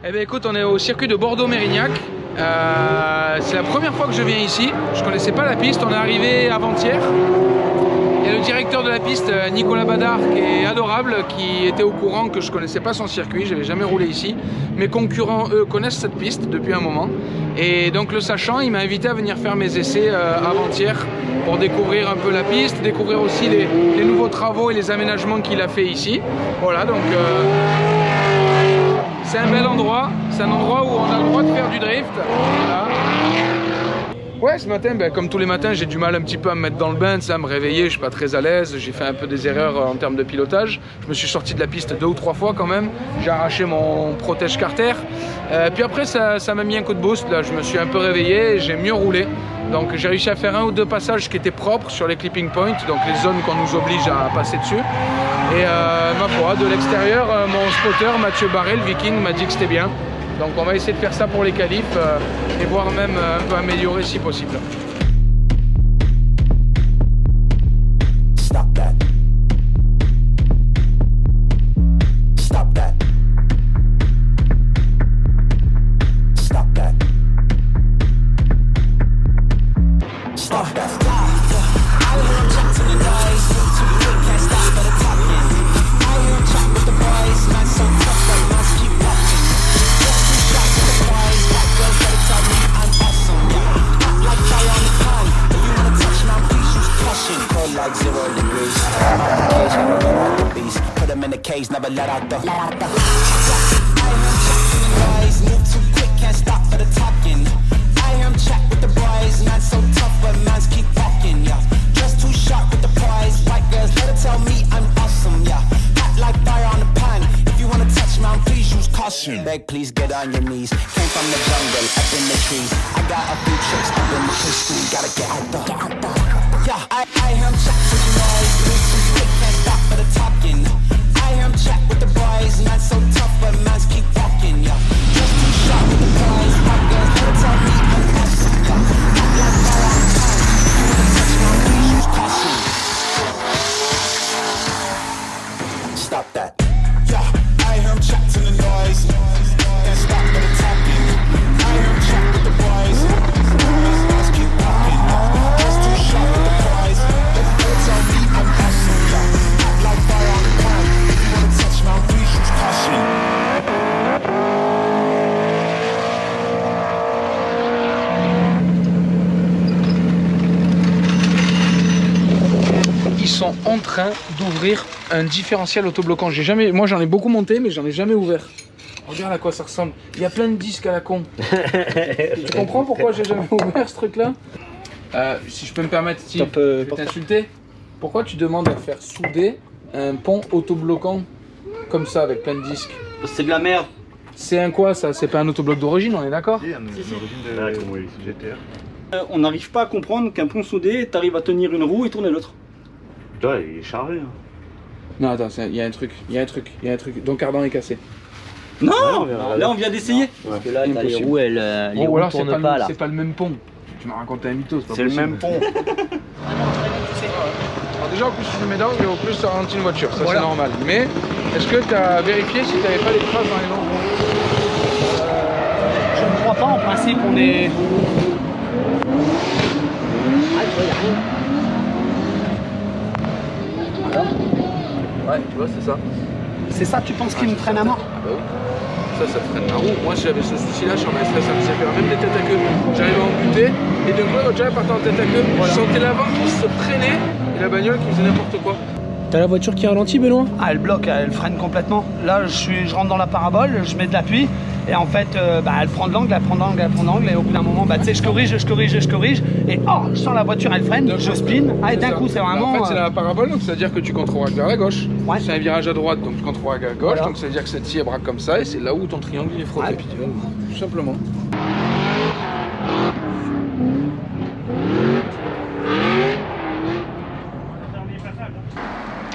Eh bien écoute, on est au circuit de Bordeaux-Mérignac. C'est la première fois que je viens ici. Je ne connaissais pas la piste, on est arrivé avant-hier. Il y a le directeur de la piste, Nicolas Badard, qui est adorable, qui était au courant que je ne connaissais pas son circuit, je n'avais jamais roulé ici. Mes concurrents, eux, connaissent cette piste depuis un moment. Et donc le sachant, il m'a invité à venir faire mes essais avant-hier pour découvrir un peu la piste, découvrir aussi les nouveaux travaux et les aménagements qu'il a fait ici. Voilà, donc c'est un bel endroit, c'est un endroit où on a le droit de faire du drift. Voilà. Ouais, ce matin, comme tous les matins, j'ai du mal un petit peu à me mettre dans le bain, à me réveiller, je suis pas très à l'aise, j'ai fait un peu des erreurs en termes de pilotage. Je me suis sorti de la piste 2 ou 3 fois quand même, j'ai arraché mon protège carter. Puis après, ça m'a mis un coup de boost, là, je me suis un peu réveillé et j'ai mieux roulé. Donc j'ai réussi à faire 1 ou 2 passages qui étaient propres sur les clipping points, donc les zones qu'on nous oblige à passer dessus. Et ma foi, de l'extérieur, mon spotter, Mathieu Barré, le Viking, m'a dit que c'était bien. Donc on va essayer de faire ça pour les qualifs et voire même un peu améliorer si possible. Stop that. Stop that. Stop that. Stop that. Like 0 degrees. Put them in the cage, never let out the. I heard noise, move too quick, can't stop for the talking. I hear him chat with the boys, man so tough, but mans keep walking, yeah. Just too sharp with the prize, white girls, let her tell me I'm awesome, yeah. Hot like fire on the pan. If you wanna touch me, please use caution. Beg, please get on your knees. Came from the jungle, up in the trees. I got a few tricks up in the history. Gotta get out the. Yeah, I hear him chat with the boys, move too quick, can't stop for the talking. I hear him chat with the boys, man so tough, but mans keep walking, yeah. Just too sharp with the prize, white girls, let her tell me I'm awesome, yeah. Hot like fire on the pan. You wanna touch my please use caution. Stop that. Yeah, I hear him chat to the noise, can't stop for the talking. I hear him chat with the boys, mans keep walking, yeah. Just too sharp with the prize, let her tell me I'm awesome, yeah. Hot like fire on the pan. If you wanna touch my please use caution. Ils sont en train d'ouvrir un différentiel autobloquant. Moi j'en ai beaucoup monté, mais j'en ai jamais ouvert. Regarde à quoi ça ressemble. Il y a plein de disques à la con. Tu comprends pourquoi j'ai jamais ouvert ce truc-là? Si je peux me permettre, Steve, je vais t'insulter. Pourquoi tu demandes à faire souder un pont autobloquant comme ça avec plein de disques? C'est de la merde. C'est un quoi ça? C'est pas un autobloc d'origine, on est d'accord? Oui, d'origine de GTR. On n'arrive pas à comprendre qu'un pont soudé, t'arrives à tenir une roue et tourner l'autre. Là, il est chargé. Hein. Non, attends, il y a un truc. Ton cardan est cassé. Non, là on vient d'essayer. Parce que là, t'as les roues, les roues alors tournent pas là. c'est pas le même pont. Tu m'as raconté un mytho, C'est le même pont. Alors déjà, au plus tu mets d'angle, au plus ça ralentit une voiture, ça c'est normal. Mais est-ce que tu as vérifié si tu n'avais pas les traces dans les longs? Je ne crois pas, en principe on est... Ouais, tu vois, c'est ça. C'est ça, tu penses qu'il me freine à mort? Ah bah oui. Ça freine la roue. Moi, si j'avais ce souci-là sur ma stress, ça me faisait faire même des têtes à queue. J'arrivais à en buter, et d'un coup, quand j'arrivais à partir en tête à queue, je sentais l'avant qui se traînait, et la bagnole qui faisait n'importe quoi. T'as la voiture qui ralentit, Benoît? Ah, elle bloque, elle freine complètement. Là, je rentre dans la parabole, je mets de l'appui, et en fait, elle prend de l'angle, et au bout d'un moment, tu sais, je corrige, et oh, je sens la voiture, elle freine, je spin, et d'un coup, c'est vraiment... En fait, c'est la parabole, donc ça veut dire que tu contrôles vers la gauche. Ouais. C'est un virage à droite, donc tu contrôles à gauche, voilà. Donc ça veut dire que cette-ci, elle braque comme ça, et c'est là où ton triangle il est frotté, puis tu vas tout simplement.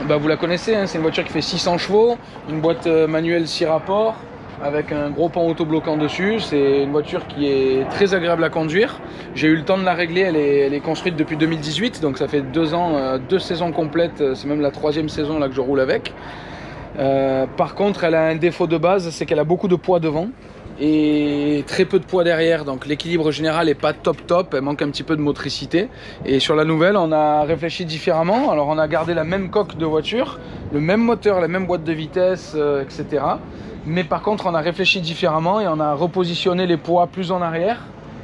Bah, vous la connaissez, hein, c'est une voiture qui fait 600 chevaux, une boîte manuelle 6 rapports, avec un gros pont autobloquant dessus. C'est une voiture qui est très agréable à conduire. J'ai eu le temps de la régler, elle est construite depuis 2018, donc ça fait 2 ans, 2 saisons complètes, c'est même la 3e saison là que je roule avec. Par contre, elle a un défaut de base, c'est qu'elle a beaucoup de poids devant. et très peu de poids derrière, donc l'équilibre général est pas top, elle manque un petit peu de motricité. Et sur la nouvelle, on a réfléchi différemment. Alors on a gardé la même coque de voiture, le même moteur, la même boîte de vitesse, etc. Mais par contre, on a réfléchi différemment et on a repositionné les poids plus en arrière.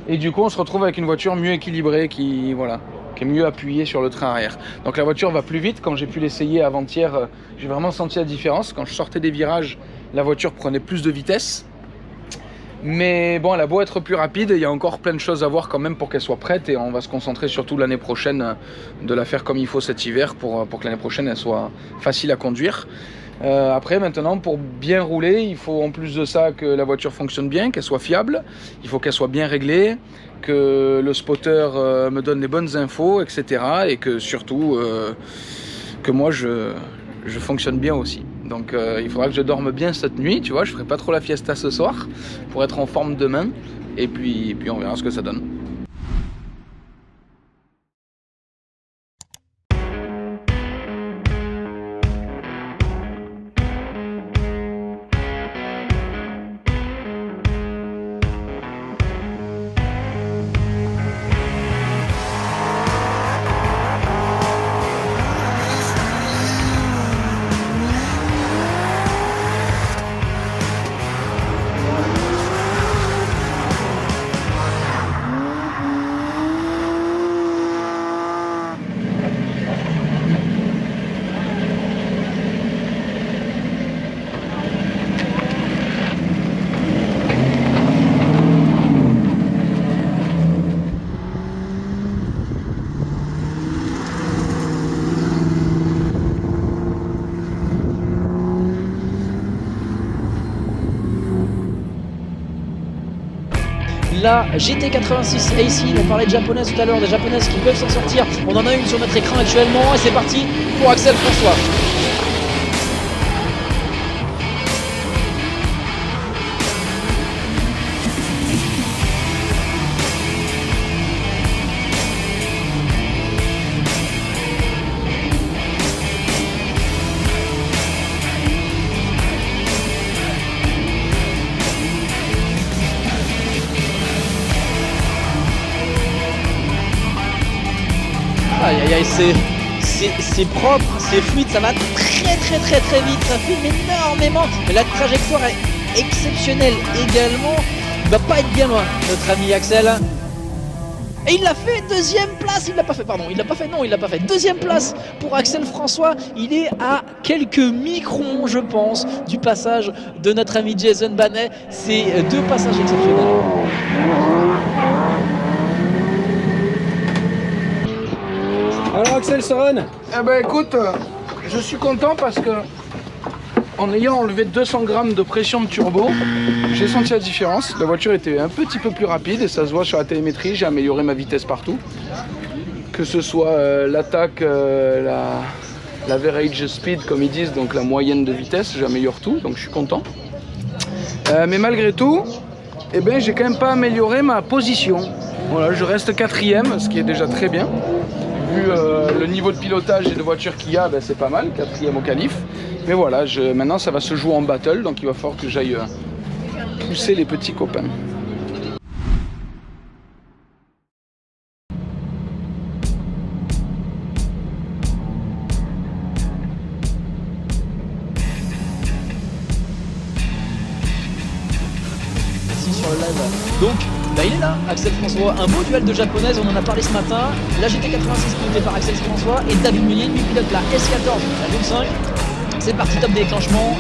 Et du coup, on se retrouve avec une voiture mieux équilibrée qui est mieux appuyée sur le train arrière. Donc la voiture va plus vite. Quand j'ai pu l'essayer avant-hier, j'ai vraiment senti la différence. Quand je sortais des virages, la voiture prenait plus de vitesse. Mais bon, elle a beau être plus rapide, il y a encore plein de choses à voir quand même pour qu'elle soit prête. Et on va se concentrer surtout l'année prochaine de la faire comme il faut cet hiver pour que l'année prochaine, elle soit facile à conduire. Après, maintenant, pour bien rouler, il faut en plus de ça que la voiture fonctionne bien, qu'elle soit fiable, il faut qu'elle soit bien réglée, que le spotter me donne les bonnes infos, etc. Et que surtout, que moi, je fonctionne bien aussi. Donc il faudra que je dorme bien cette nuit, tu vois, je ferai pas trop la fiesta ce soir pour être en forme demain. Et puis on verra ce que ça donne. La GT86 AC, on parlait de japonaises tout à l'heure, des japonaises qui peuvent s'en sortir. On en a une sur notre écran actuellement et c'est parti pour Axel François. Aïe aïe aïe, c'est propre, c'est fluide, ça va très vite, ça filme énormément. La trajectoire est exceptionnelle également. Il va pas être bien loin, notre ami Axel. Et il l'a fait, deuxième place, il l'a pas fait, deuxième place pour Axel François. Il est à quelques microns, je pense, du passage de notre ami Jason Banet. C'est deux passages exceptionnels. Alors Axel Soren. Eh ben écoute, je suis content parce que en ayant enlevé 200 grammes de pression de turbo, j'ai senti la différence. La voiture était un petit peu plus rapide et ça se voit sur la télémétrie. J'ai amélioré ma vitesse partout. Que ce soit l'attaque, l'average speed comme ils disent, donc la moyenne de vitesse, j'améliore tout, donc je suis content. Mais malgré tout, eh ben, j'ai quand même pas amélioré ma position. Voilà, je reste 4e, ce qui est déjà très bien. Vu le niveau de pilotage et de voiture qu'il y a, ben, c'est pas mal, 4e au qualif. Mais voilà, maintenant ça va se jouer en battle, donc il va falloir que j'aille pousser les petits copains. Sur le live. Donc, bah il est là, Axel François. Un beau duel de japonaises, on en a parlé ce matin. La GT86 pilotée par Axel François et David Meunier, lui pilote la S14, la Lune 5. C'est parti, top déclenchement.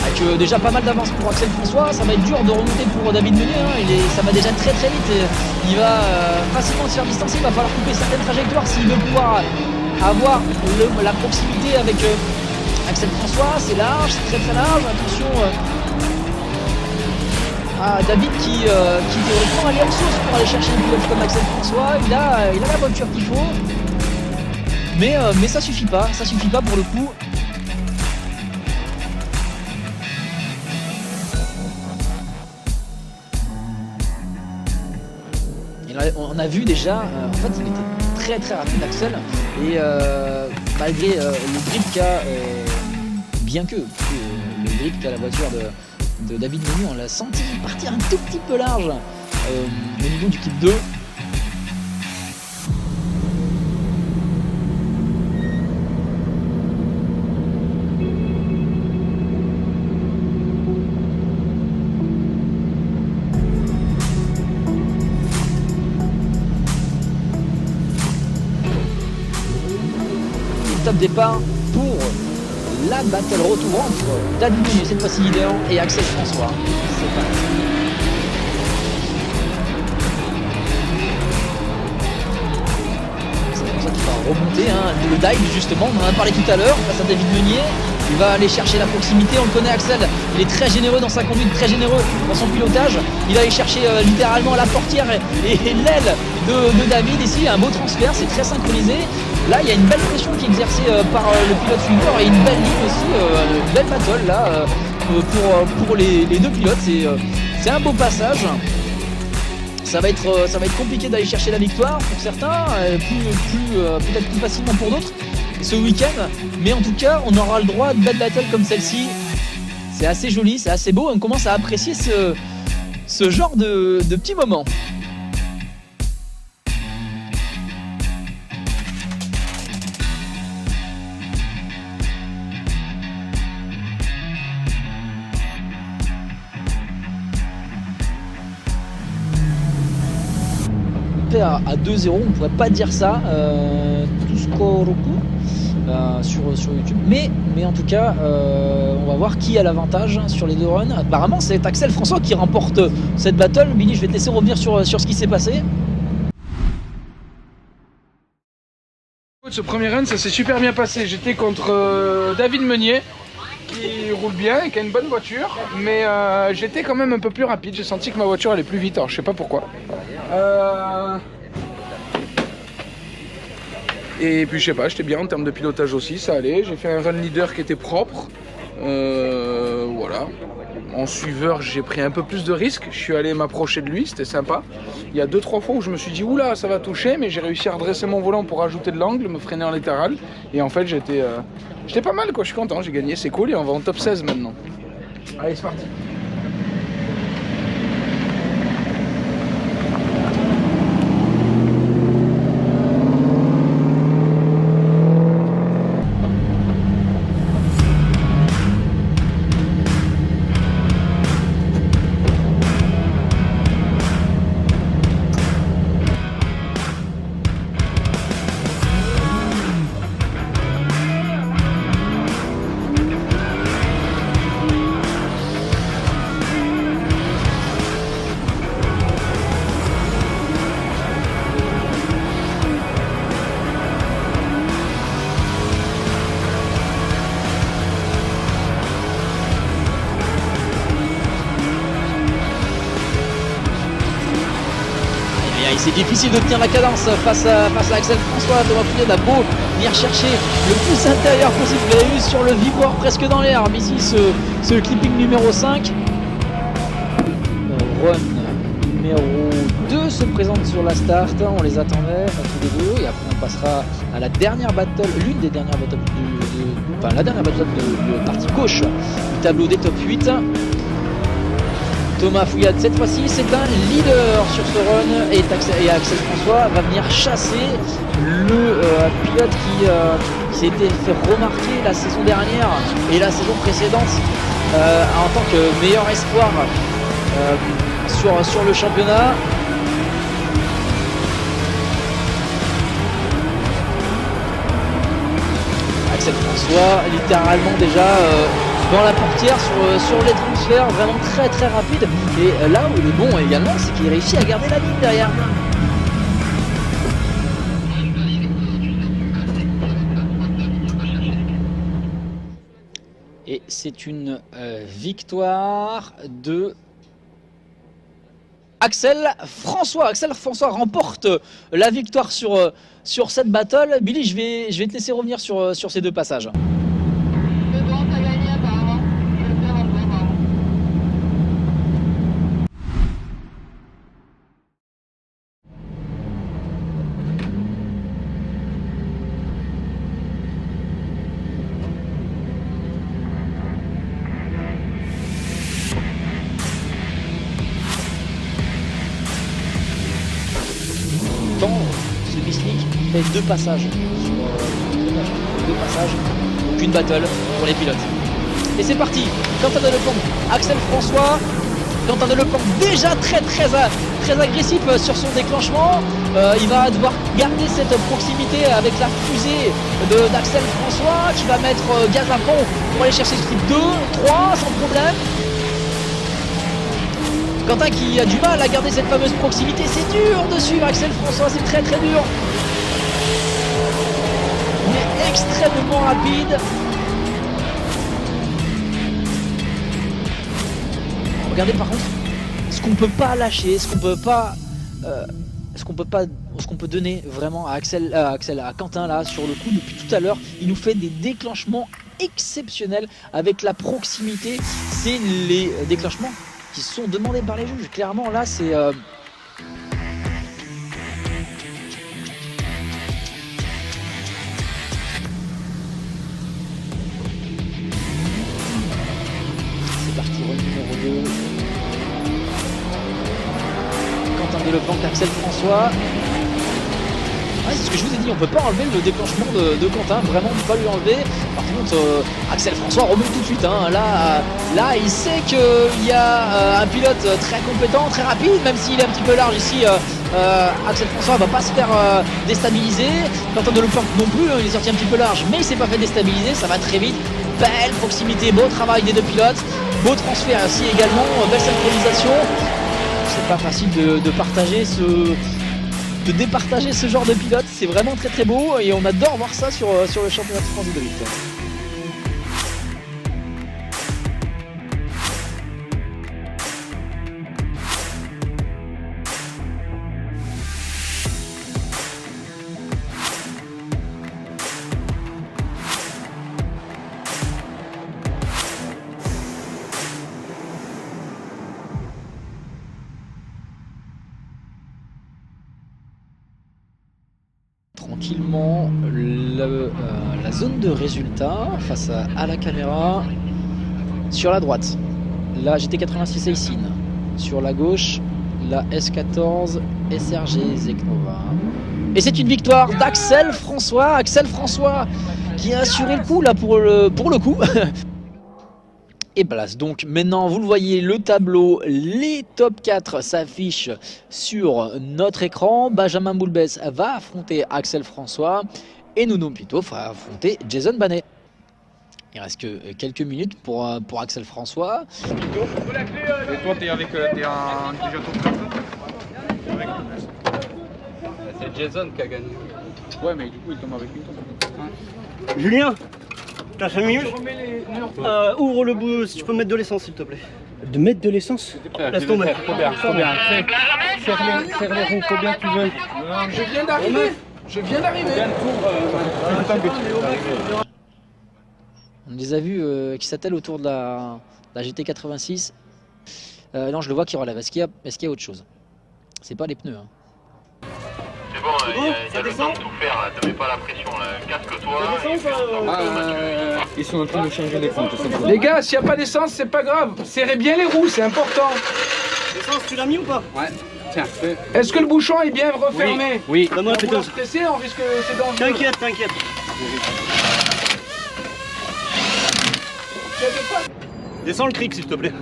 Avec déjà pas mal d'avance pour Axel François. Ça va être dur de remonter pour David Meunier. Hein. Ça va déjà très vite. Il va facilement se faire distancer. Il va falloir couper certaines trajectoires s'il veut pouvoir avoir la proximité avec Axel François. C'est large, c'est très large. Attention. David qui théoriquement allait en source pour aller chercher une pilote comme Axel François. Il a la voiture qu'il faut, mais ça suffit pas pour le coup. Et on a vu déjà, en fait il était très rapide Axel, et malgré le grip qu'a, bien que le grip qu'a la voiture de David Meunier. On l'a senti partir un tout petit peu large au niveau du kit 2. Top départ pour la battle retour entre David Meunier, cette fois-ci leader, et Axel François. C'est parti. Axel François qui va remonter, hein, le dive justement, on en a parlé tout à l'heure, face à David Meunier. Il va aller chercher la proximité, on le connaît Axel, il est très généreux dans sa conduite, très généreux dans son pilotage. Il va aller chercher littéralement la portière et l'aile de David ici, un beau transfert, c'est très synchronisé. Là, il y a une belle pression qui est exercée par le pilote suiveur et une belle ligne aussi, une belle battle là pour les deux pilotes. C'est un beau passage. Ça va être compliqué d'aller chercher la victoire pour certains, peut-être plus facilement pour d'autres ce week-end. Mais en tout cas, on aura le droit à de belles battles comme celle-ci. C'est assez joli, c'est assez beau. On commence à apprécier ce genre de petits moments. À 2-0, on pourrait pas dire ça tout score sur YouTube, mais en tout cas on va voir qui a l'avantage sur les deux runs. Apparemment c'est Axel François qui remporte cette battle. Billy, je vais te laisser revenir sur ce qui s'est passé. Ce premier run, ça s'est super bien passé. J'étais contre David Meunier qui roule bien et qui a une bonne voiture, mais j'étais quand même un peu plus rapide. J'ai senti que ma voiture allait plus vite, alors je sais pas pourquoi. Et puis je sais pas, j'étais bien en termes de pilotage aussi, ça allait. J'ai fait un run leader qui était propre. Voilà. En suiveur, j'ai pris un peu plus de risques. Je suis allé m'approcher de lui, c'était sympa. Il y a 2-3 fois où je me suis dit oula, ça va toucher, mais j'ai réussi à redresser mon volant pour ajouter de l'angle, me freiner en latéral. Et en fait, j'étais pas mal quoi, je suis content, j'ai gagné, c'est cool et on va en top 16 maintenant. Allez, c'est parti. C'est difficile de tenir la cadence face à Axel François. Thomas Pouliot a beau venir chercher le plus intérieur possible. Vous l'avez eu sur le vibreur presque dans l'air. Mais ici, ce clipping numéro 5. Run numéro 2 se présente sur la start. On les attendait tous les deux. Et après, on passera à la dernière battle, l'une des dernières battles la dernière battle de partie gauche du tableau des top 8. Thomas Fouillade, cette fois-ci, c'est un leader sur ce run et Axel François va venir chasser le pilote qui s'était fait remarquer la saison dernière et la saison précédente en tant que meilleur espoir sur le championnat. Axel François, littéralement déjà dans la portière sur les transferts, vraiment très très rapide. Et là où il est bon également, c'est qu'il réussit à garder la ligne derrière. Et c'est une victoire de Axel François. Axel François remporte la victoire sur cette battle. Billy, je vais te laisser revenir sur ces deux passages. fait 2 passages donc une battle pour les pilotes. Et c'est parti, Quentin Delleplanque, Axel François. Quentin Delleplanque déjà très agressif sur son déclancement. Il va devoir garder cette proximité avec la fusée d'Axel François qui va mettre gaz à fond pour aller chercher ce type 2, 3 sans problème. Quentin qui a du mal à garder cette fameuse proximité, c'est dur de suivre Axel François, c'est très dur. Mais extrêmement rapide. Regardez par contre ce qu'on peut pas lâcher, ce qu'on peut donner vraiment à Quentin là sur le coup depuis tout à l'heure. Il nous fait des déclenchements exceptionnels avec la proximité. C'est les déclenchements qui sont demandés par les juges. Clairement là c'est parti, run numéro 2. Quentin Delleplanque, Axel François. Ouais, c'est ce que je vous ai dit, on peut pas enlever le déclenchement de Quentin, vraiment on peut pas lui enlever. Par contre, Axel François remonte tout de suite. Hein. Là, il sait qu'il y a un pilote très compétent, très rapide, même s'il est un petit peu large ici. Axel François va pas se faire déstabiliser. Quentin Delleplanque non plus, il est sorti un petit peu large, mais il s'est pas fait déstabiliser, ça va très vite. Belle proximité, beau travail des 2 pilotes, beau transfert ici également, belle synchronisation. C'est pas facile de départager ce genre de pilote, c'est vraiment très beau et on adore voir ça sur le championnat de France de drift. Tranquillement la zone de résultat face à la caméra. Sur la droite, la GT86 Aisin. Sur la gauche, la S14 SRG Zeknova. Et c'est une victoire d'Axel François. Axel François qui a assuré le coup là pour le coup. Et place. Donc maintenant vous le voyez, le tableau, les top 4 s'affichent sur notre écran. Benjamin Boulbès va affronter Axel François et Nuno Pinto va affronter Jason Banet. Il reste que quelques minutes pour Axel François. Et toi t'es en intelligence C'est Jason qui a gagné. Ouais mais du coup il tombe avec Pinto. Julien, t'as 5 minutes? Ouvre le bout, si tu peux mettre de l'essence s'il te plaît. De mettre de l'essence? Laisse tomber. Faut bien. Serre les roues, faut bien que tu veuilles. Je viens d'arriver. On les a vus qui s'attellent autour de la GT86. Non, je le vois qui relève. Est-ce qu'il y a autre chose? C'est pas les pneus. Hein. C'est bon, il y a le temps de tout faire, là. Te mets pas la pression, là. Casque-toi. Ils sont en train de changer les comptes. Les gars, s'il n'y a pas d'essence, c'est pas grave. Serrez bien les roues, c'est important. L'essence, tu l'as mis ou pas? Ouais. Tiens. Est-ce que le bouchon est bien refermé? Oui. Donne-moi la On peut péteuse. stresser, on risque c'est dangereux. T'inquiète. Descends le cric s'il te plaît.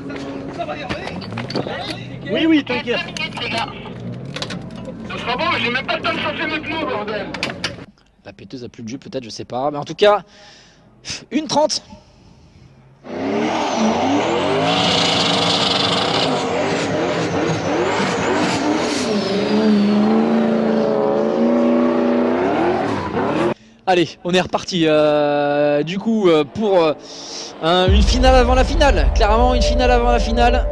Oui, t'inquiète. Ce sera bon, j'ai même pas le temps de chauffer mes pneus, bordel. La péteuse a plus de jus peut-être, je sais pas. Mais en tout cas, 1:30. Allez, on est reparti. Du coup, pour une finale avant la finale. Clairement, une finale avant la finale.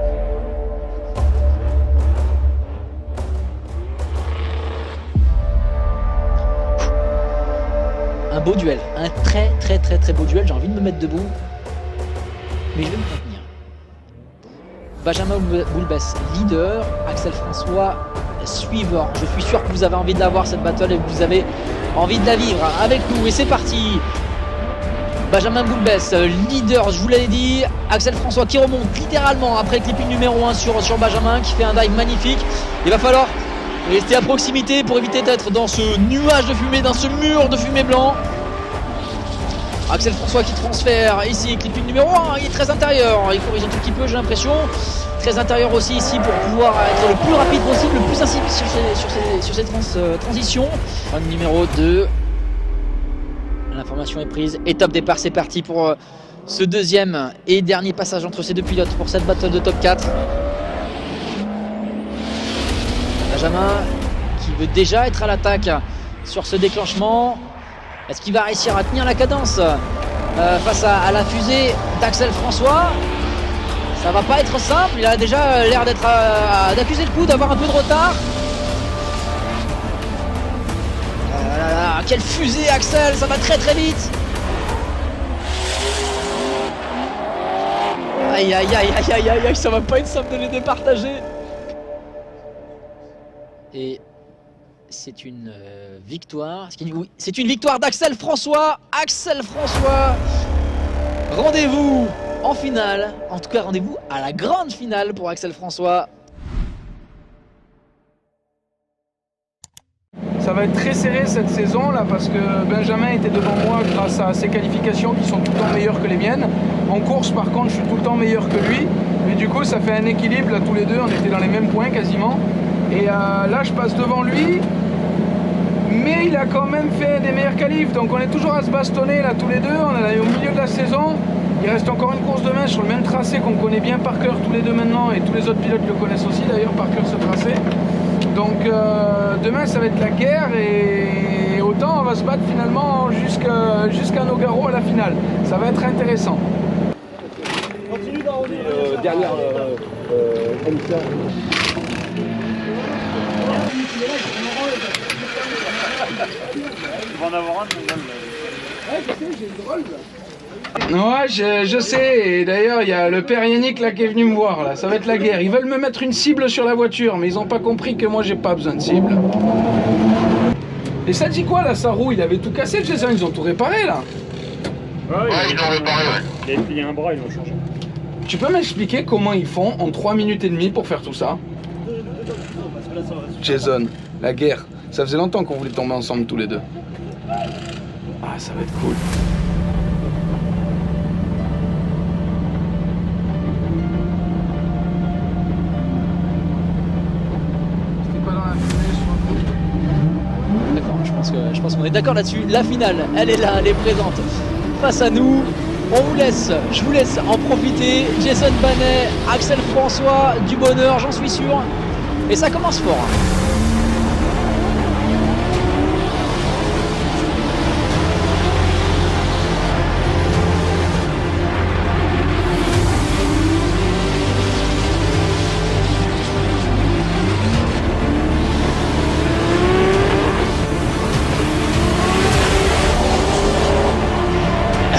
Un beau duel, un très beau duel. J'ai envie de me mettre debout, mais je vais me contenir. Benjamin Boulbès, leader. Axel François, suiveur. Je suis sûr que vous avez envie de la voir cette battle et que vous avez envie de la vivre avec nous. Et c'est parti. Benjamin Boulbès, leader, je vous l'avais dit. Axel François qui remonte littéralement après le clipping numéro 1 sur Benjamin, qui fait un dive magnifique. Il va falloir Restez à proximité pour éviter d'être dans ce nuage de fumée, dans ce mur de fumée blanc. Axel François qui transfère ici, clipping numéro 1, il est très intérieur, il corrige un tout petit peu j'ai l'impression. Très intérieur aussi ici pour pouvoir être le plus rapide possible, le plus incisive sur ces transitions. Run numéro 2. L'information est prise et top départ, c'est parti pour ce deuxième et dernier passage entre ces deux pilotes pour cette battle de top 4. Benjamin qui veut déjà être à l'attaque sur ce déclenchement. Est-ce qu'il va réussir à tenir la cadence face à la fusée d'Axel François? Ça va pas être simple, il a déjà l'air d'accuser le coup, d'avoir un peu de retard. Quelle fusée Axel, ça va très très vite. Aïe aïe aïe aïe aïe aïe, ça va pas être simple de les départager. Et c'est une victoire. Oui, c'est une victoire d'Axel François. Axel François. Rendez-vous en finale. En tout cas, rendez-vous à la grande finale pour Axel François. Ça va être très serré cette saison là parce que Benjamin était devant moi grâce à ses qualifications qui sont tout le temps meilleures que les miennes. En course par contre je suis tout le temps meilleur que lui. Mais du coup ça fait un équilibre là tous les deux, on était dans les mêmes points quasiment. Et là je passe devant lui. Mais il a quand même fait des meilleurs qualifs. Donc on est toujours à se bastonner là tous les deux. On est au milieu de la saison. Il reste encore une course demain sur le même tracé qu'on connaît bien par cœur tous les deux maintenant. Et tous les autres pilotes le connaissent aussi d'ailleurs par cœur ce tracé. Donc demain ça va être la guerre et autant on va se battre finalement jusqu'à Nogaro à la finale. Ça va être intéressant. Continue d'arrondir. Dernière commission. Tu vas en avoir un, Ouais, je sais, et d'ailleurs il y a le père Yannick là qui est venu me voir là, ça va être la guerre. Ils veulent me mettre une cible sur la voiture, mais ils ont pas compris que moi j'ai pas besoin de cible. Et ça dit quoi là, ça roue? Il avait tout cassé Jason, ils ont tout réparé là. Ouais, ils l'ont réparé, ouais. Il a plié un bras, ils l'ont changé. Tu peux m'expliquer comment ils font en 3 minutes et demie pour faire tout ça? Jason, la guerre, ça faisait longtemps qu'on voulait tomber ensemble tous les deux. Ah, ça va être cool. D'accord, je pense qu'on est d'accord là-dessus. La finale, elle est là, elle est présente face à nous. Je vous laisse en profiter. Jason Banet, Axel François, du bonheur, j'en suis sûr. Et ça commence fort.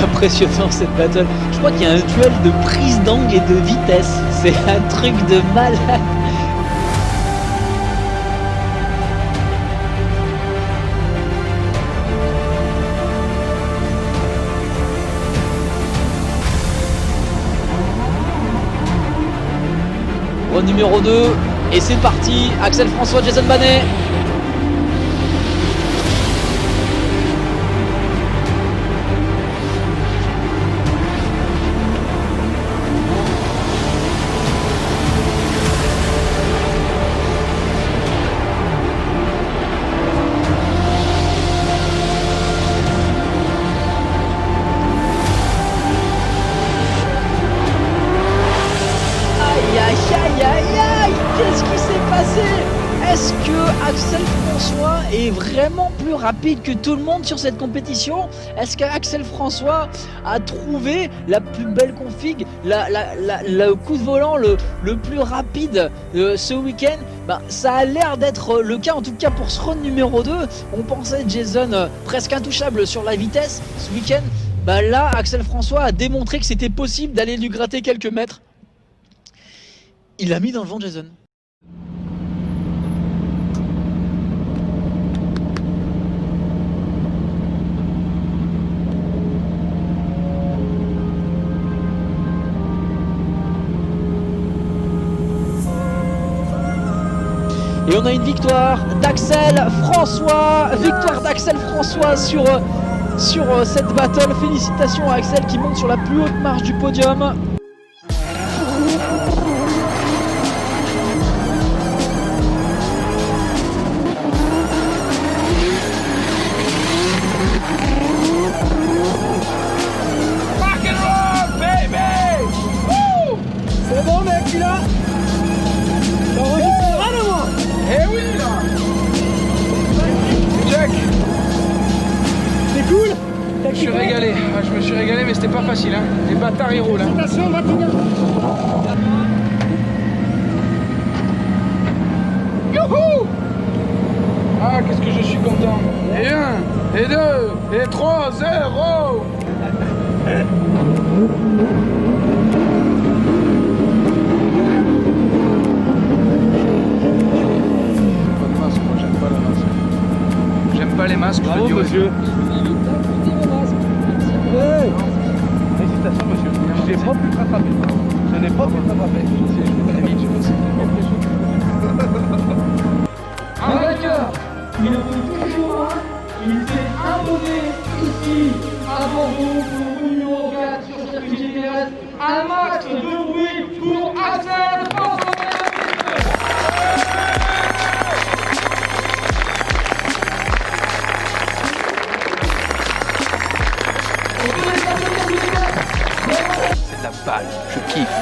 Impressionnant cette battle. Je crois qu'il y a un duel de prise d'angle et de vitesse. C'est un truc de malade. Run numéro 2 et c'est parti. Axel François, Jason Banet. Qu'est-ce qui s'est passé? Est-ce que Axel François est vraiment plus rapide que tout le monde sur cette compétition? Est-ce qu'Axel François a trouvé la plus belle config, le coup de volant le plus rapide ce week-end? Ça a l'air d'être le cas, en tout cas pour ce run numéro 2. On pensait Jason presque intouchable sur la vitesse ce week-end. Là, Axel François a démontré que c'était possible d'aller lui gratter quelques mètres. Il l'a mis dans le vent, Jason. Et on a une victoire d'Axel François. Victoire d'Axel François sur cette battle. Félicitations à Axel qui monte sur la plus haute marche du podium. C'est bon mec, tu l'as. T'enregistreras de moi. Eh oui là. Jack, C'est cool. je suis régalé. Ah, je me suis régalé, mais c'était pas facile. Hein. Les bâtards ils roulent. Hein. Attention, Martina. Youhou! Ah, qu'est-ce que je suis content. Et 1, et 2, et 3, 0. J'aime pas les masques. Bravo monsieur. Félicitations monsieur. Je n'ai pas pu te rattraper. Je n'ai pas pu te rattraper. Un vainqueur. Il en faut toujours un. Il s'est imposé ici à Bordeaux pour le numéro 4 sur circuit GTS. Un max de bruit pour Axel François. C'est de la balle. Je kiffe.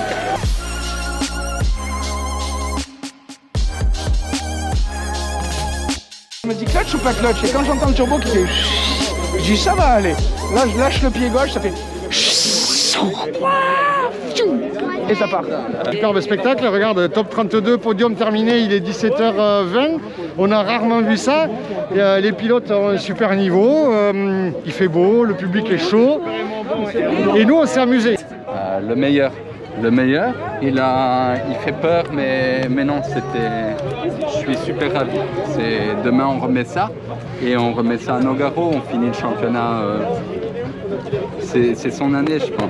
Je me dis clutch ou pas clutch, et quand j'entends le turbo qui fait je dis ça va aller. Là je lâche le pied gauche, ça fait et ça part. Superbe spectacle, regarde, top 32, podium terminé, il est 17h20. On a rarement vu ça. Et, les pilotes ont un super niveau, il fait beau, le public est chaud. Et nous, on s'est amusés. Le meilleur. Il fait peur, mais non, je suis super ravi. Demain, on remet ça. Et on remet ça à Nogaro, on finit le championnat. C'est son année, je pense.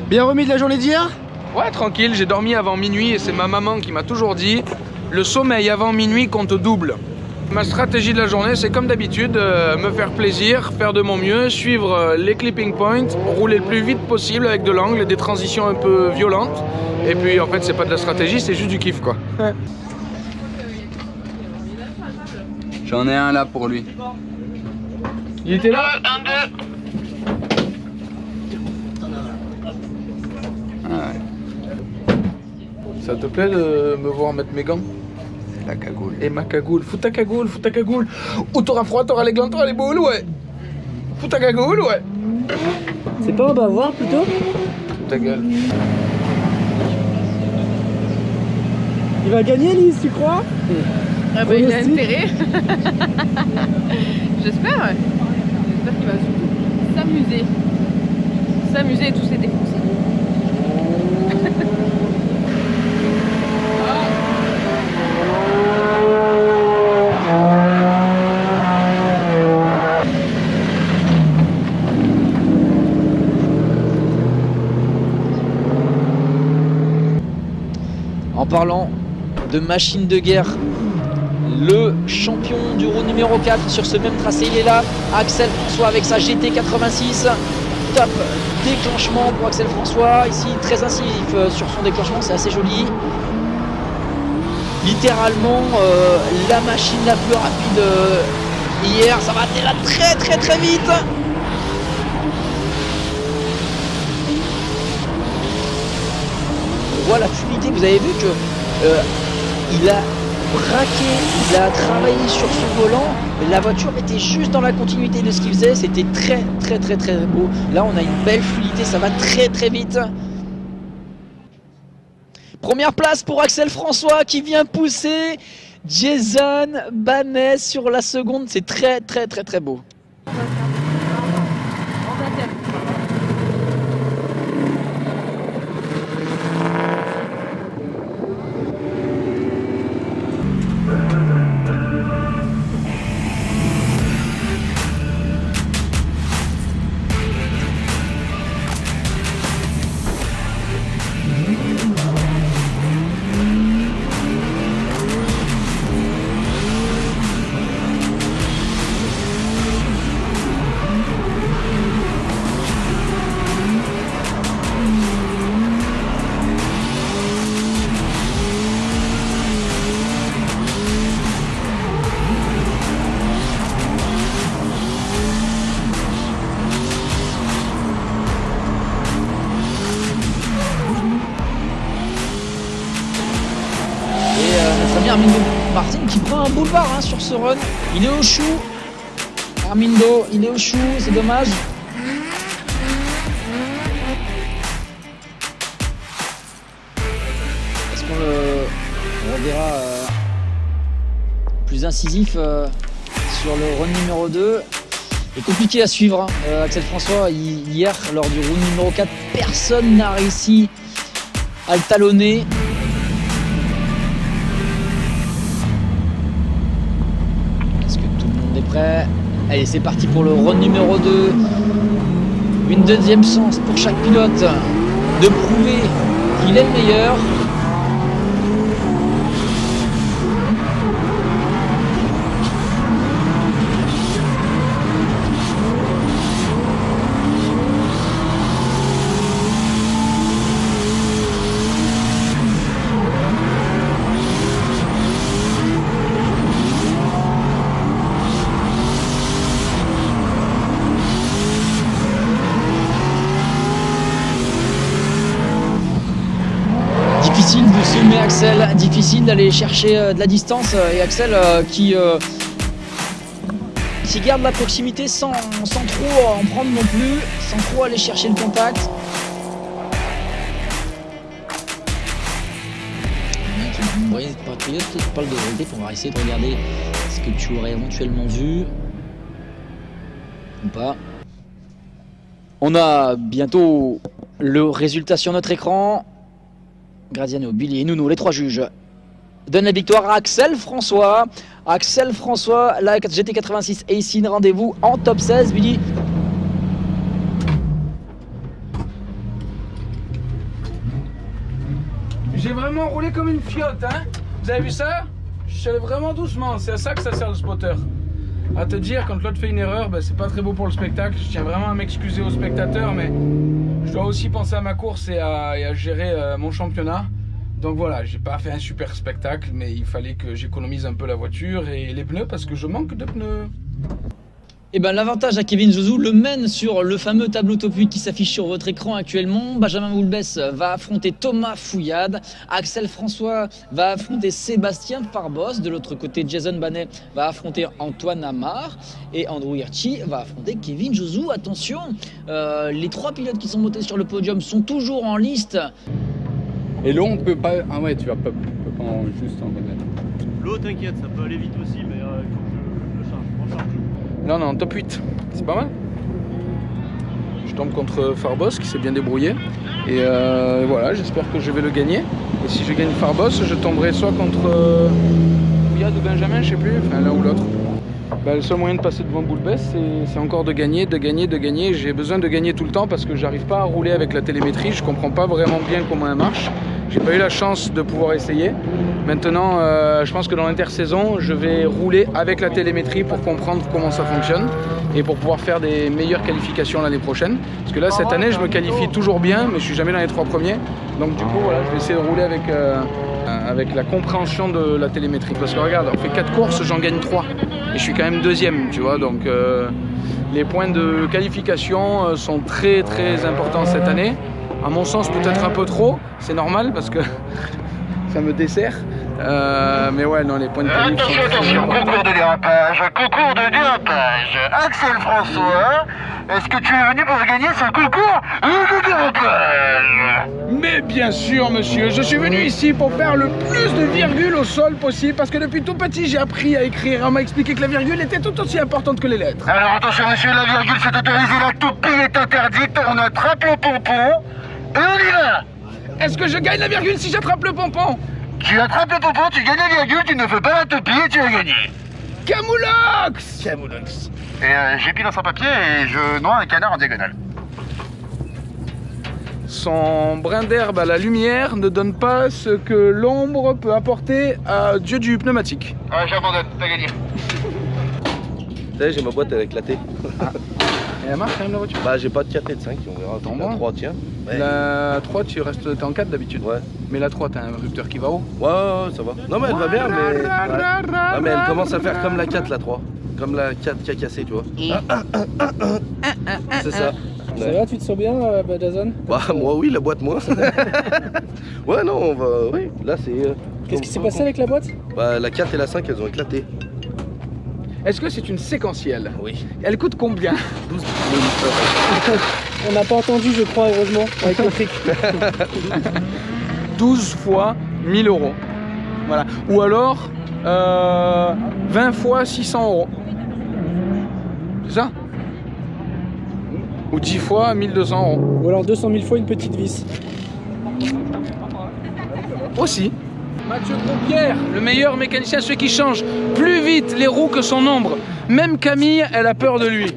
Bien remis de la journée d'hier? Ouais, tranquille, j'ai dormi avant minuit et c'est ma maman qui m'a toujours dit le sommeil avant minuit compte double. Ma stratégie de la journée, c'est comme d'habitude, me faire plaisir, faire de mon mieux, suivre les clipping points, rouler le plus vite possible avec de l'angle, des transitions un peu violentes. Et puis en fait, c'est pas de la stratégie, c'est juste du kiff quoi. J'en ai un là pour lui. Il était là? Ça te plaît de me voir mettre mes gants? C'est la cagoule. Et ma cagoule, fous ta cagoule, fous ta cagoule. Ou t'auras froid, t'auras les glands, t'auras les boules, ouais. Fous ta cagoule, ouais. C'est pas un bavard plutôt? Fous ta gueule. Il va gagner Lise, tu crois? Ah bah il a intérêt. J'espère, ouais. J'espère qu'il va surtout s'amuser. S'amuser et tous les défoncer. En parlant de machine de guerre, le champion du round numéro 4 sur ce même tracé, il est là, Axel François avec sa GT86. Top déclenchement pour Axel François, ici très incisif sur son déclenchement, c'est assez joli. Littéralement la machine la plus rapide hier, ça va déjà très vite. On voit la fluidité, vous avez vu que il a braqué, il a travaillé sur son volant, la voiture était juste dans la continuité de ce qu'il faisait, c'était très beau. Là on a une belle fluidité, ça va très vite. Première place pour Axel François qui vient pousser Jason Banet sur la seconde, c'est très beau. boulevard hein, sur ce run. Il est au chou. Armindo, il est au chou, c'est dommage. Est-ce qu'on le reverra plus incisif sur le run numéro 2? C'est compliqué à suivre. Hein. Axel François, hier, lors du round numéro 4, personne n'a réussi à le talonner. Est-ce que tout le monde est prêt? Allez, c'est parti pour le round numéro 2. Une deuxième chance pour chaque pilote de prouver qu'il est le meilleur. Difficile de semer Axel, difficile d'aller chercher de la distance et Axel qui garde la proximité sans trop en prendre non plus, sans trop aller chercher le contact. Patriote, tu parles de vérité, on va essayer de regarder ce que tu aurais éventuellement vu ou pas. On a bientôt le résultat sur notre écran. Graziano, Billy et Nounou, les trois juges, donnent la victoire à Axel François. Axel François, la GT86 Aisin, rendez-vous en top 16, Billy. J'ai vraiment roulé comme une fiotte, hein. Vous avez vu ça? Je suis allé vraiment doucement, c'est à ça que ça sert le spotter. À te dire, quand l'autre fait une erreur, ben, c'est pas très beau pour le spectacle. Je tiens vraiment à m'excuser aux spectateurs, mais je dois aussi penser à ma course et à gérer mon championnat. Donc voilà, j'ai pas fait un super spectacle, mais il fallait que j'économise un peu la voiture et les pneus parce que je manque de pneus. Et ben l'avantage à Kevin Jouzou le mène sur le fameux tableau top 8 qui s'affiche sur votre écran actuellement. Benjamin Moulbès va affronter Thomas Fouillade. Axel François va affronter Sébastien Farbos. De l'autre côté, Jason Banet va affronter Antoine Amar. Et Andrew Hirschi va affronter Kevin Jouzou. Attention, les trois pilotes qui sont montés sur le podium sont toujours en liste. Et l'eau, on peut pas... Ah ouais, tu vas pas juste en remettre. L'eau, t'inquiète, ça peut aller vite aussi, mais il faut que je le charge. Non, non, top 8, c'est pas mal. Je tombe contre Farbos qui s'est bien débrouillé. Et voilà, j'espère que je vais le gagner. Et si je gagne Farbos, je tomberai soit contre Fouillade ou Benjamin, je sais plus, enfin l'un ou l'autre. Bah, le seul moyen de passer devant Boulbès, c'est encore de gagner. J'ai besoin de gagner tout le temps parce que j'arrive pas à rouler avec la télémétrie. Je comprends pas vraiment bien comment elle marche. J'ai pas eu la chance de pouvoir essayer. Maintenant, je pense que dans l'intersaison, je vais rouler avec la télémétrie pour comprendre comment ça fonctionne et pour pouvoir faire des meilleures qualifications l'année prochaine. Parce que là, cette année, je me qualifie toujours bien, mais je suis jamais dans les 3 premiers. Donc du coup, voilà, je vais essayer de rouler avec la compréhension de la télémétrie. Parce que regarde, on fait 4 courses, j'en gagne 3. Et je suis quand même 2e, tu vois. Donc les points de qualification sont très très importants cette année. À mon sens, peut-être un peu trop, c'est normal parce que ça me dessert. Mais ouais, non, les points de qualification. Attention, concours de dérapage, Axel François, est-ce que tu es venu pour gagner ce concours de dérapage? Mais bien sûr, monsieur, je suis venu ici pour faire le plus de virgules au sol possible parce que depuis tout petit, j'ai appris à écrire. On m'a expliqué que la virgule était tout aussi importante que les lettres. Alors attention, monsieur, la virgule c'est autorisé, la toupie est interdite, on attrape le pompon et on y va. Est-ce que je gagne la virgule si j'attrape le pompon? Tu attrapes le pompon, tu gagnes la virgule, tu ne fais pas la toupie et tu as gagné. Camoulox! Et j'épile dans son papier et je noie un canard en diagonale. Son brin d'herbe à la lumière ne donne pas ce que l'ombre peut apporter à Dieu du pneumatique. Ouais, j'abandonne, t'as gagné. Vous savez, j'ai ma boîte, elle est éclatée. Et elle marche quand même la voiture? Bah, j'ai pas de 4 et de 5, on verra. Attends, La 3, tiens. Ouais. La 3, tu restes, t'es en 4 d'habitude. Ouais. Mais la 3, t'as un rupteur qui va haut. Ouais, ça va. Non, mais elle va bien, mais. Ouais, mais elle commence à faire comme la 4, la 3. Comme la 4 qui a cassé, tu vois. C'est ça. Ça va, tu te sens bien, Jason? Bah, moi, oui, la boîte, moi. Ouais, non, on va. Oui, là, c'est. Qu'est-ce qui s'est passé avec la boîte? Bah, la 4 et la 5, elles ont éclaté. Est-ce que c'est une séquentielle? Oui. Elle coûte combien? 12 000 €. On n'a pas entendu, je crois, heureusement, avec le fric. 12 fois 1000 €. Voilà. Ou alors 20 fois 600 €. C'est ça? Ou 10 fois 1200 €. Ou alors 200 000 fois une petite vis. Aussi. Mathieu Groupierre, le meilleur mécanicien, celui qui change plus vite les roues que son ombre. Même Camille, elle a peur de lui.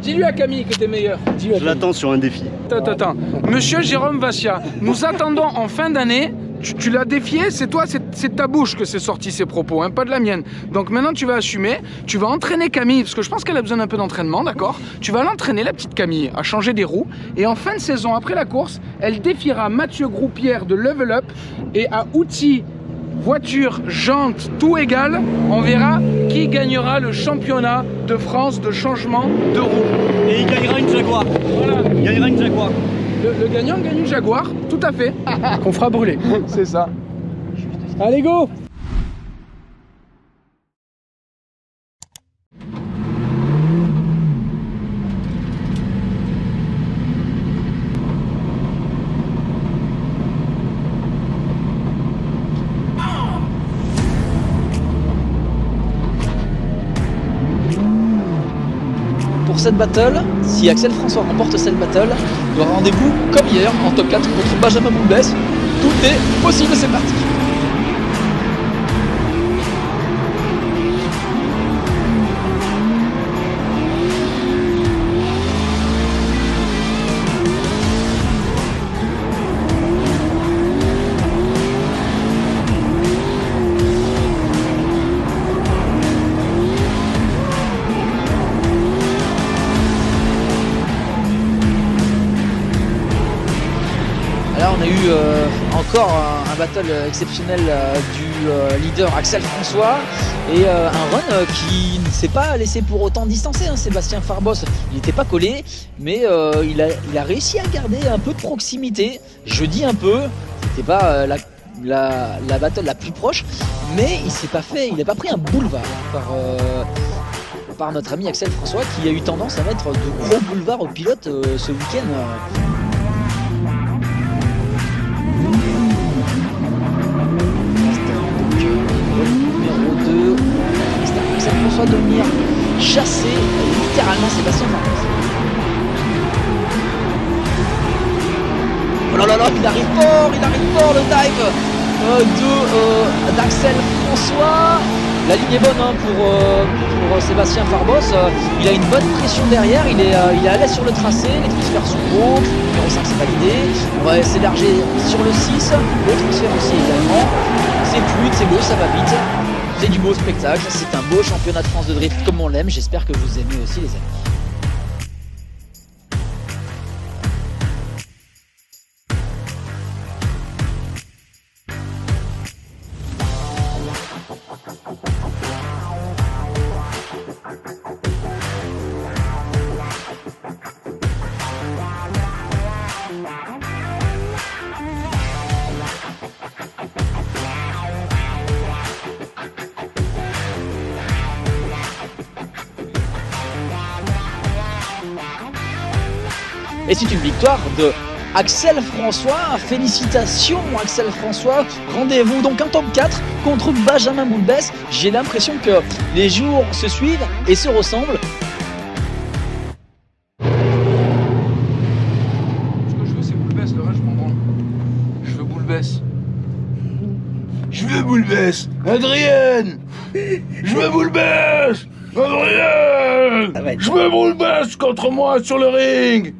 Dis-lui à Camille que t'es meilleur. Je l'attends sur un défi. Attends. Monsieur Jérôme Vassia, nous attendons en fin d'année. Tu l'as défié, c'est toi, c'est ta bouche que c'est sorti ces propos, hein, pas de la mienne. Donc maintenant tu vas assumer, tu vas entraîner Camille, parce que je pense qu'elle a besoin d'un peu d'entraînement, d'accord? Tu vas l'entraîner, la petite Camille, à changer des roues. Et en fin de saison, après la course, elle défiera Mathieu Groupierre de Level Up. Et à outils, voiture, jantes, tout égal, on verra qui gagnera le championnat de France de changement de roue. Et il gagnera une Jaguar. Voilà. Il gagnera une Jaguar. Le gagnant gagne une Jaguar, tout à fait. Qu'on fera brûler. C'est ça. Allez, go! Pour cette battle, si Axel François remporte cette battle, il aura rendez-vous comme hier en top 4 contre Benjamin Moulbès. Tout est possible, c'est parti. On a eu encore un battle exceptionnel du leader Axel François et un run qui ne s'est pas laissé pour autant distancer, hein, Sébastien Farbos. Il n'était pas collé, mais il a réussi à garder un peu de proximité. Je dis un peu, c'était pas la battle la plus proche, mais il n'a pas pris un boulevard par notre ami Axel François qui a eu tendance à mettre de gros boulevards aux pilotes ce week-end. François de venir chasser littéralement Sébastien Farbos. Oh là là là, il arrive fort le dive d'Axel François. La ligne est bonne, hein, pour Sébastien Farbos. Il a une bonne pression derrière, il est à l'aise sur le tracé, les transferts sont bons, numéro 5 c'est validé. On va s'élargir sur le 6, le transfert aussi également. C'est fluide, c'est beau, ça va vite. C'est du beau spectacle, c'est un beau championnat de France de drift comme on l'aime. J'espère que vous aimez aussi, les amis. Et c'est une victoire de Axel François. Félicitations Axel François. Rendez-vous donc en top 4 contre Benjamin Moulbès. J'ai l'impression que les jours se suivent et se ressemblent. Ce que je veux c'est Moulbès, le reste je m'en branle. Je veux Moulbès. Je veux Moulbès. Adrienne. Je veux Moulbès. Adrienne. Je veux Moulbès contre moi sur le ring.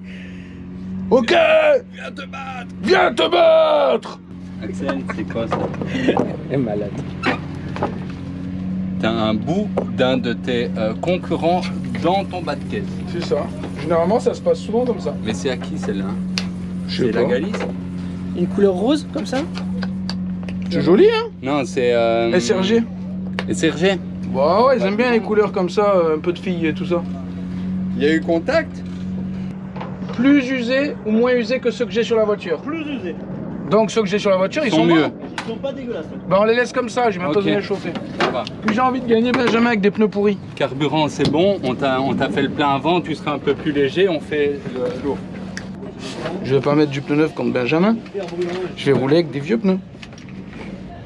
Ok. Viens te battre. Viens te battre. Axel, c'est quoi ça? Elle est malade. T'as un bout d'un de tes concurrents dans ton bas de caisse. C'est ça. Généralement ça se passe souvent comme ça. Mais c'est à qui celle-là? Je sais la pas. Galice? Une couleur rose comme ça? C'est joli hein. Non, c'est... SRG. SRG? Bah ouais, ils aiment bien les couleurs comme ça, un peu de filles et tout ça. Il y a eu contact? Plus usés ou moins usés que ceux que j'ai sur la voiture? Plus usé. Donc ceux que j'ai sur la voiture, ils sont mieux. bons. Ils sont pas dégueulasses. Bah on les laisse comme ça, j'ai même pas besoin de les chauffer. Ça va. Puis j'ai envie de gagner Benjamin avec des pneus pourris. Carburant, c'est bon. On t'a fait le plein avant. Tu seras un peu plus léger. On fait lourd. Je vais pas mettre du pneu neuf contre Benjamin. Je vais rouler avec des vieux pneus.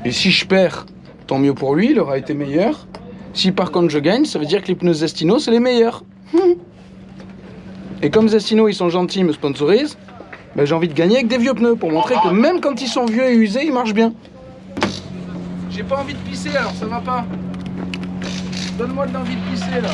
Et si je perds, tant mieux pour lui, il aura été meilleur. Si par contre je gagne, ça veut dire que les pneus Zestino, c'est les meilleurs. Et comme Zestino, ils sont gentils, ils me sponsorisent, ben, j'ai envie de gagner avec des vieux pneus pour montrer que même quand ils sont vieux et usés, ils marchent bien. J'ai pas envie de pisser alors ça va pas. Donne-moi de l'envie de pisser là.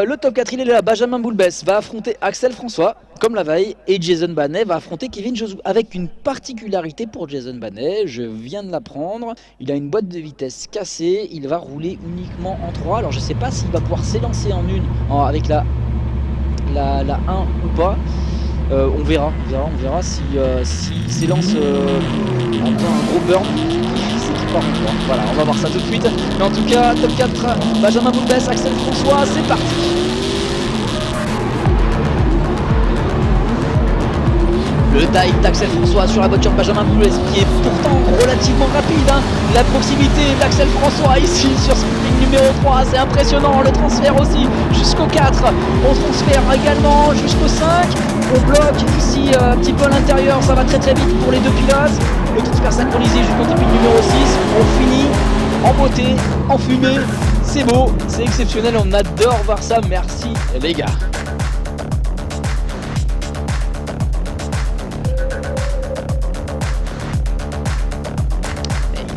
Le top 4 il est là, Benjamin Boulbès va affronter Axel François comme la veille et Jason Banet va affronter Kevin Josou avec une particularité pour Jason Banet, je viens de l'apprendre, il a une boîte de vitesse cassée, il va rouler uniquement en 3, alors je sais pas s'il va pouvoir s'élancer en une avec la 1 ou pas, on verra s'il s'élance un gros burn. Voilà, on va voir ça tout de suite. Mais en tout cas, top 4, Benjamin Boulbès, Axel François, c'est parti. Le dive d'Axel François sur la voiture de Benjamin Boulbès qui est pourtant relativement rapide. Hein. La proximité d'Axel François ici sur ce ligne numéro 3, c'est impressionnant. Le transfert aussi jusqu'au 4. On transfère également jusqu'au 5. On bloque ici un petit peu à l'intérieur, ça va très vite pour les deux pilotes. Le transfert synchronisé jusqu'au ligne numéro 6. On finit en beauté, en fumée. C'est beau, c'est exceptionnel, on adore voir ça. Merci les gars.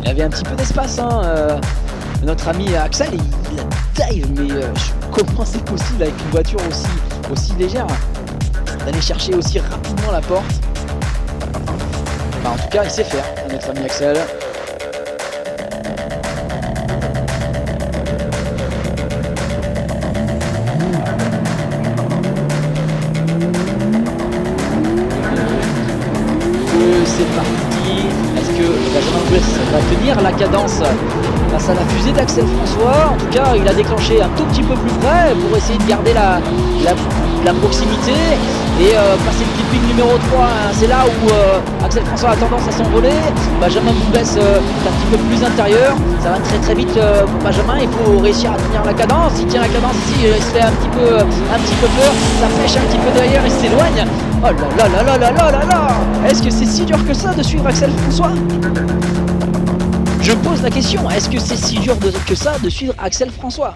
Il avait un petit peu d'espace, hein. Notre ami Axel, il a dive, mais comment c'est possible avec une voiture aussi légère d'aller chercher aussi rapidement la porte. Enfin, en tout cas, il sait faire, notre ami Axel. C'est parti. Est-ce que Benjamin Boulbès va tenir la cadence face à la fusée d'Axel François? En tout cas, il a déclenché un tout petit peu plus près pour essayer de garder la proximité et passer le clipping numéro 3. C'est là où Axel François a tendance à s'envoler. Benjamin Boulbès est un petit peu plus intérieur. Ça va très vite pour Benjamin. Il faut réussir à tenir la cadence. Il tient la cadence ici, il se fait un petit peu peur. Ça pêche un petit peu derrière, il s'éloigne. Oh là. Est-ce que c'est si dur que ça de suivre Axel François? Je pose la question, est-ce que c'est si dur que ça de suivre Axel François?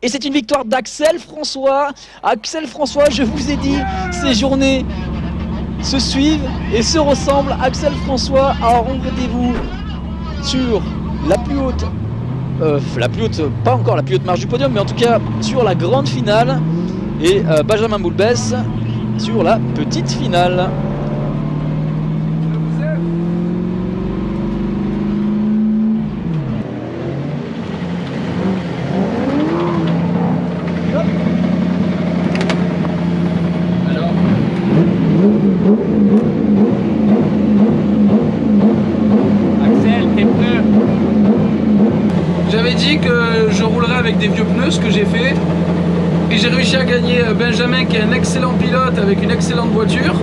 Et c'est une victoire d'Axel François. Axel François, je vous ai dit, ces journées se suivent et se ressemblent. Axel François a rendez-vous sur la plus haute, pas encore la plus haute marche du podium, mais en tout cas sur la grande finale. Et Benjamin Boulbès sur la petite finale. J'avais dit que je roulerais avec des vieux pneus, ce que j'ai fait. Et j'ai réussi à gagner Benjamin qui est un excellent pilote avec une excellente voiture.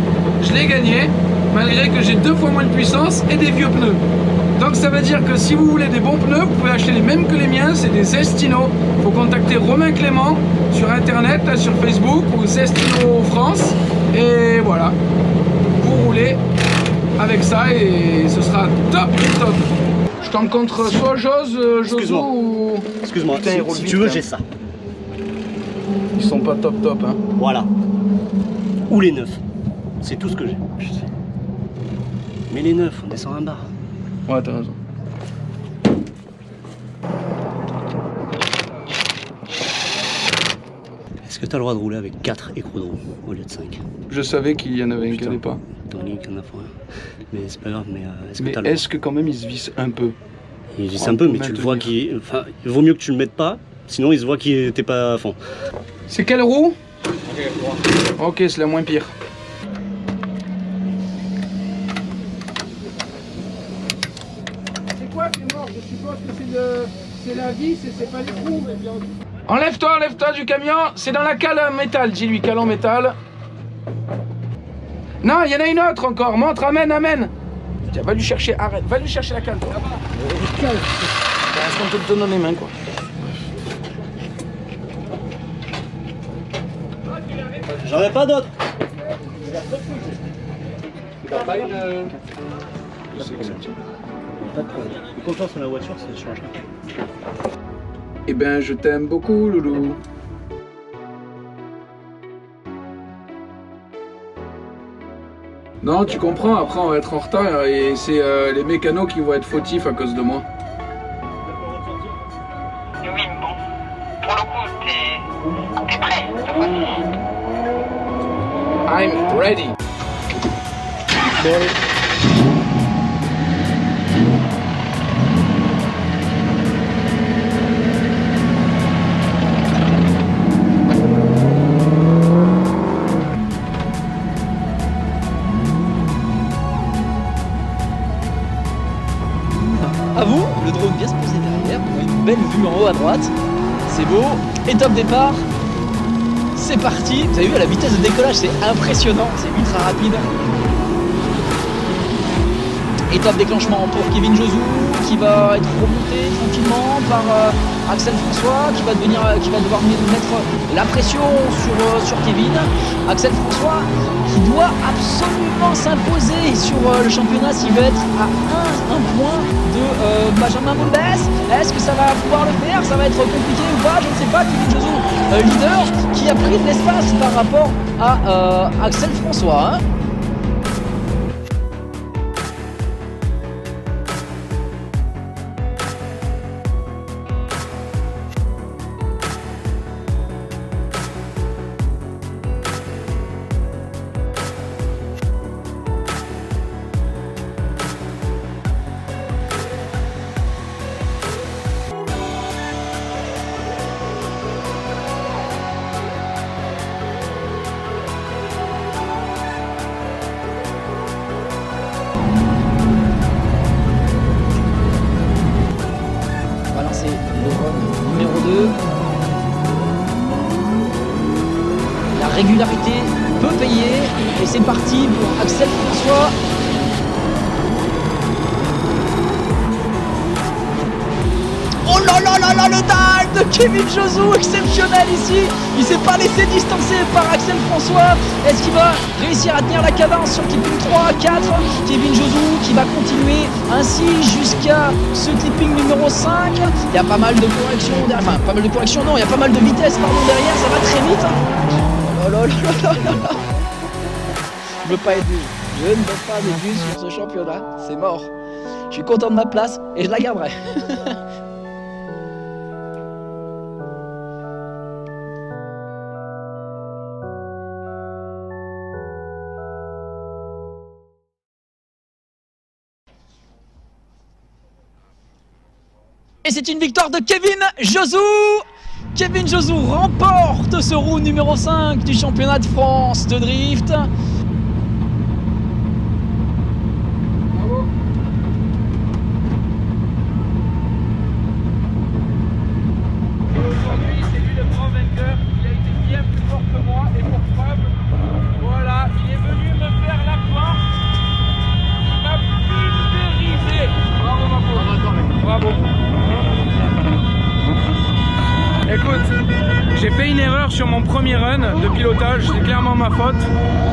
Je l'ai gagné, malgré que j'ai 2 fois moins de puissance et des vieux pneus. Donc ça veut dire que si vous voulez des bons pneus, vous pouvez acheter les mêmes que les miens, c'est des Zestino. Il faut contacter Romain Clément sur internet, là, sur Facebook ou Zestino France. Et voilà, vous roulez avec ça et ce sera top. Je t'encontre soit Josu ou... Excuse-moi, si tu veux, j'ai ça. Ils sont pas top, hein. Voilà. Ou les 9. C'est tout ce que j'ai. Mais les 9, on descend un bar. Ouais, t'as raison. Est-ce que tu as le droit de rouler avec 4 écrous de roue au lieu de 5? Je savais qu'il y en avait un qui n'allait pas. Tony, qu'il y en a pour rien. Mais c'est pas grave, mais est-ce que Mais tu as le droit? est-ce que quand même il se visse un peu? Il visse un peu, mais tu le vois qu'il... Enfin, il vaut mieux que tu le mettes pas, sinon il se voit qu'il était pas à fond. C'est quelle roue? Ok, c'est la moins pire. C'est quoi qui est mort? Je suppose que c'est la vis et c'est pas les roues. Enlève-toi du camion, c'est dans la cale en métal, dis-lui, cale en métal. Non, il y en a une autre encore, montre, amène. Tiens, va lui chercher, arrête, va lui chercher la cale. Cale. Reste un peu dans les mains, quoi. J'en ai pas d'autres. T'as pas une... Je sais que c'est pas de problème. Confiance en la voiture, ça change rien. Eh ben, je t'aime beaucoup, loulou. Non, tu comprends, après on va être en retard et c'est les mécanos qui vont être fautifs à cause de moi. Oui, bon. Pour le coup, t'es prêt, cette fois-ci. I'm ready. À vous, le drone vient se poser derrière, on a une belle vue en haut à droite, c'est beau, et top départ, c'est parti, vous avez vu à la vitesse de décollage c'est impressionnant, c'est ultra rapide. Et top déclenchement pour Kevin Josou qui va être remonté tranquillement par Axel François qui va devoir mettre la pression sur Kevin. Axel François qui doit absolument s'imposer sur le championnat s'il veut être à un point de Benjamin Mombès. Est-ce que ça va pouvoir le faire? Ça va être compliqué ou pas? Je ne sais pas. Kevin Josou, leader, qui a pris de l'espace par rapport à Axel François. Hein. La régularité peut payer et c'est parti pour Axel François. Oh là là là là, le dive de Kevin Josou, exceptionnel ici. Il s'est pas laissé distancer par Axel François. Est-ce qu'il va réussir à tenir la cadence sur clipping 3, 4? Kevin Josou qui va continuer ainsi jusqu'à ce clipping numéro 5. Il y a pas mal de corrections, enfin pas mal de corrections, non, il y a pas mal de vitesse pardon derrière, ça va très vite. Oh là là là là là. Je ne veux pas être nul. Je ne veux pas être nul sur ce championnat, c'est mort. Je suis content de ma place et je la garderai. Et c'est une victoire de Kevin Josou. Kevin Josou remporte ce round numéro 5 du championnat de France de drift. Bravo. Aujourd'hui, c'est lui le grand vainqueur. Il a été bien plus fort que moi et pour preuve, voilà, il est venu me faire la planche. Il m'a pulvérisé. Bravo ma pauvre. Bravo. Écoute, j'ai fait une erreur sur mon premier run de pilotage, c'est clairement ma faute.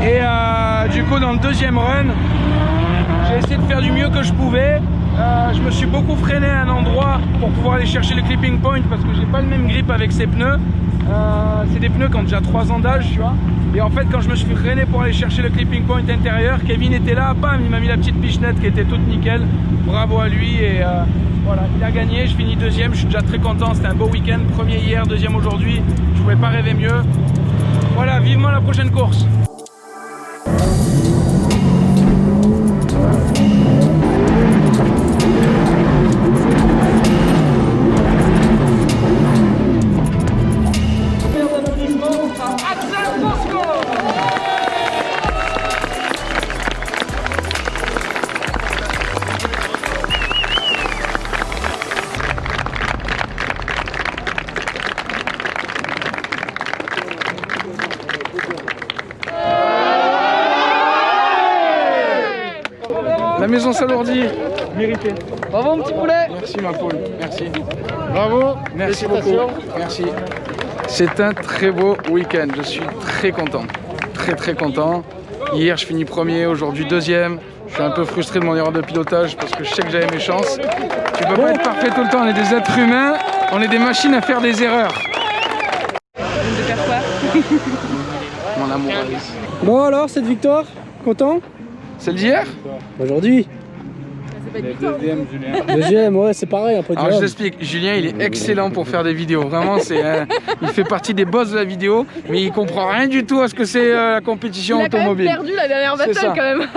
Et du coup, dans le deuxième run, j'ai essayé de faire du mieux que je pouvais. Je me suis beaucoup freiné à un endroit pour pouvoir aller chercher le clipping point parce que j'ai pas le même grip avec ces pneus. C'est des pneus qui ont déjà 3 ans d'âge, tu vois. Et en fait, quand je me suis freiné pour aller chercher le clipping point intérieur, Kevin était là, bam, il m'a mis la petite pichenette qui était toute nickel. Bravo à lui et Voilà, il a gagné, je finis deuxième, je suis déjà très content, c'était un beau week-end, premier hier, deuxième aujourd'hui, je pouvais pas rêver mieux. Voilà, vivement la prochaine course. La maison s'alourdit, mérité. Bravo mon petit poulet. Merci ma poule, merci. Bravo, merci beaucoup, merci. C'est un très beau week-end, je suis très content, très content. Hier je finis premier, aujourd'hui deuxième. Je suis un peu frustré de mon erreur de pilotage parce que je sais que j'avais mes chances. Tu peux pas être parfait tout le temps, on est des êtres humains, on est des machines à faire des erreurs. De faire quoi? Mon amour Alice. Bon alors, cette victoire, content? Celle d'hier? Aujourd'hui. Deuxième, Julien. Deuxième, ouais, c'est pareil, un peu de Alors je t'explique, Julien il est excellent pour faire des vidéos, vraiment il fait partie des boss de la vidéo, mais il comprend rien du tout à ce que c'est la compétition automobile. Il a quand même perdu la dernière bataille quand même.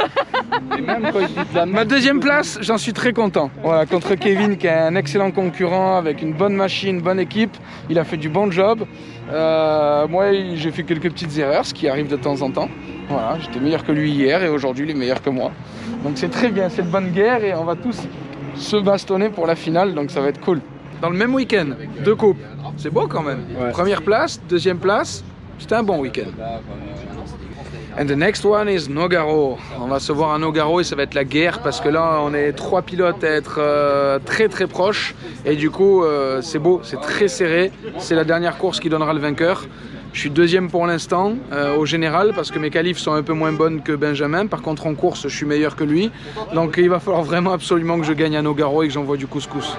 Et même quand je dis de la Ma deuxième place, j'en suis très content. Voilà, contre Kevin qui est un excellent concurrent avec une bonne machine, bonne équipe, il a fait du bon job. Moi j'ai fait quelques petites erreurs, ce qui arrive de temps en temps. Voilà, j'étais meilleur que lui hier et aujourd'hui il est meilleur que moi. Donc c'est très bien, c'est une bonne guerre et on va tous se bastonner pour la finale, donc ça va être cool. Dans le même week-end, 2 coupes, c'est beau quand même. Ouais. Première place, deuxième place, c'était un bon week-end. And the next one is Nogaro. On va se voir à Nogaro et ça va être la guerre parce que là on est 3 pilotes à être très proches et du coup c'est beau, c'est très serré. C'est la dernière course qui donnera le vainqueur. Je suis deuxième pour l'instant au général parce que mes qualifs sont un peu moins bonnes que Benjamin. Par contre en course je suis meilleur que lui. Donc il va falloir vraiment absolument que je gagne à Nogaro et que j'envoie du couscous.